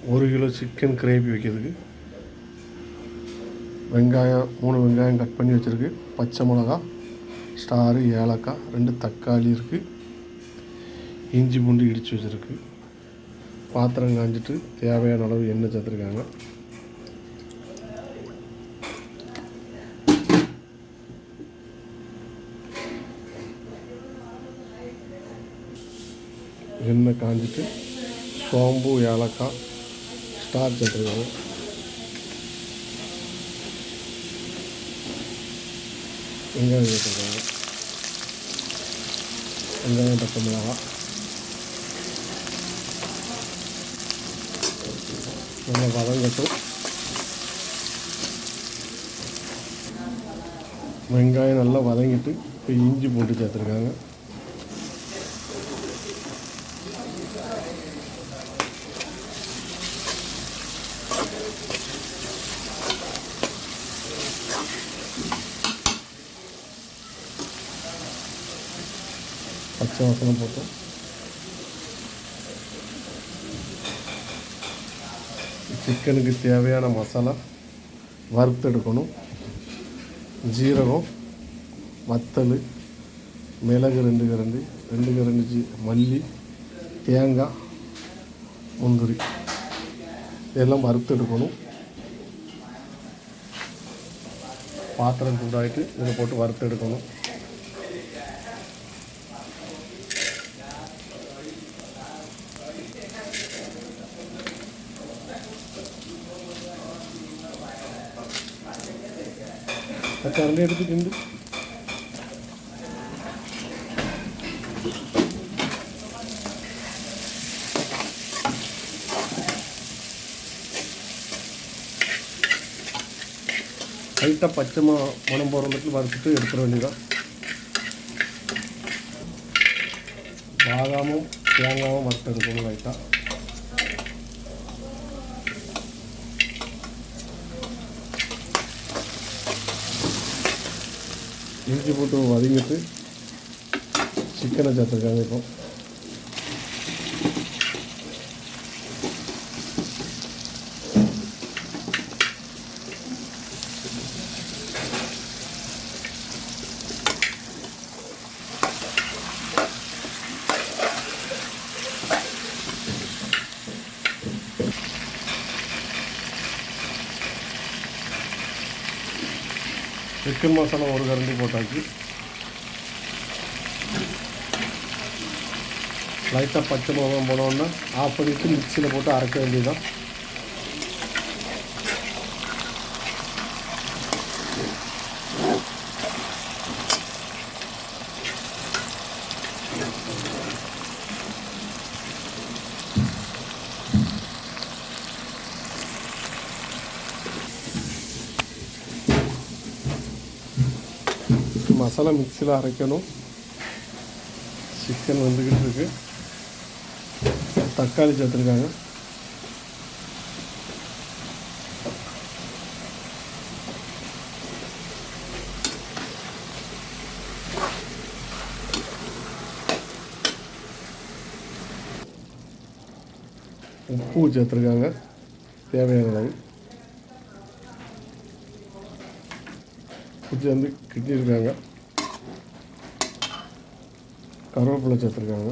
1 kilo chicken gravy வைக்கிறதுக்கு வெங்காயம் 3 வெங்காயம் கட் பண்ணி வச்சுருக்கு, பச்சை மிளகா, ஸ்டாரு, ஏலக்காய், 2 தக்காளி இருக்குது, இஞ்சி பூண்டு இடித்து வச்சுருக்கு. பாத்திரம் காஞ்சிட்டு தேவையான அளவு எண்ணெய் சேர்த்துருக்காங்க. எண்ணெய் காஞ்சிட்டு சோம்பு, ஏலக்காய், ஸ்டார் சேர்த்துருக்காங்க. வெங்காயம் சேர்த்துருக்காங்க. வெங்காயம், பச்சை மிளகா நல்லா வதங்கட்டும். வெங்காயம் நல்லா வதங்கிட்டு இப்போ இஞ்சி பூண்டு சேர்த்துருக்காங்க. பச்சை வாசனை போட்டோம். சிக்கனுக்கு தேவையான மசாலா வறுத்தெடுக்கணும். ஜீரகம், வத்தல், மிளகு 2 கரண்டி, மல்லி, தேங்காய், முந்திரி இதெல்லாம் வறுத்தெடுக்கணும். பாத்திரம் சூடாகிட்டு இதில் போட்டு வறுத்தெடுக்கணும். கரண்டி எடுத்துட்டு லைட்டாக பச்சை மணம் போகிற மட்டும் வறுத்துட்டு எடுத்துட வேண்டியதான். பாதாமும் தேங்காயும் வறுத்து எடுக்கணும் லைட்டாக. இஞ்சி போட்டு வதங்கிட்டு சிக்கனை சேர்த்துருக்காங்க. இப்போ சிக்கன் மசாலா 1 கரண்டி போட்டாச்சு. லைட்டாக பச்சை மிளகாய் போனோன்னா ஆஃப் பண்ணிவிட்டு மிக்சியில் போட்டு அரைக்க வேண்டியதுதான். மசாலா மிக்சியில் அரைக்கணும். சிக்கன் வந்துக்கிட்டு இருக்கு. தக்காளி சேர்த்துருக்காங்க. உப்பு சேர்த்துருக்காங்க தேவையான அளவு. கொஞ்சம் வந்து கிட்டியிருக்காங்க. கருவேப்பிலை சேர்த்துருக்காங்க.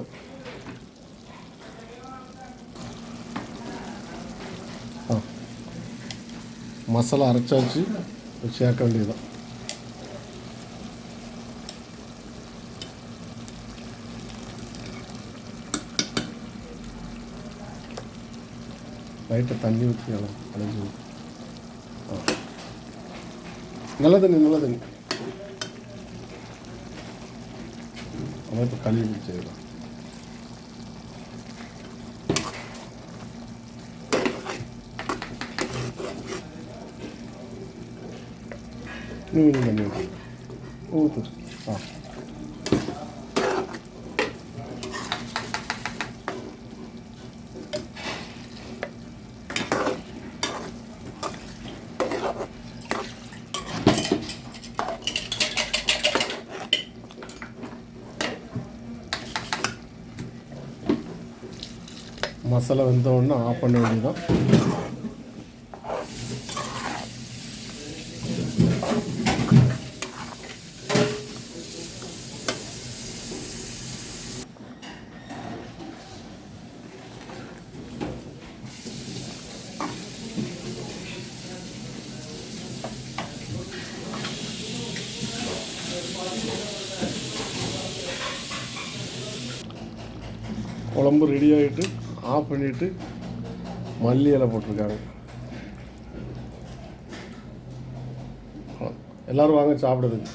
மசாலா அரைச்சாச்சு, சேர்க்க வேண்டியதுதான். லைட்டாக தண்ணி ஊற்றி அலைஞ்சி நல்ல தண்ணி அதான் இப்போ கழுவி பிடிச்சிடலாம். தண்ணி ஊற்று. மசாலா வெந்த உடனே ஆஃப் பண்ண வேண்டியதுதான். குழம்பு ரெடி ஆகிட்டு ஆஃப் பண்ணிவிட்டு மல்லி இலை போட்டிருக்காங்க. எல்லோரும் வாங்க சாப்பிடுதுங்க.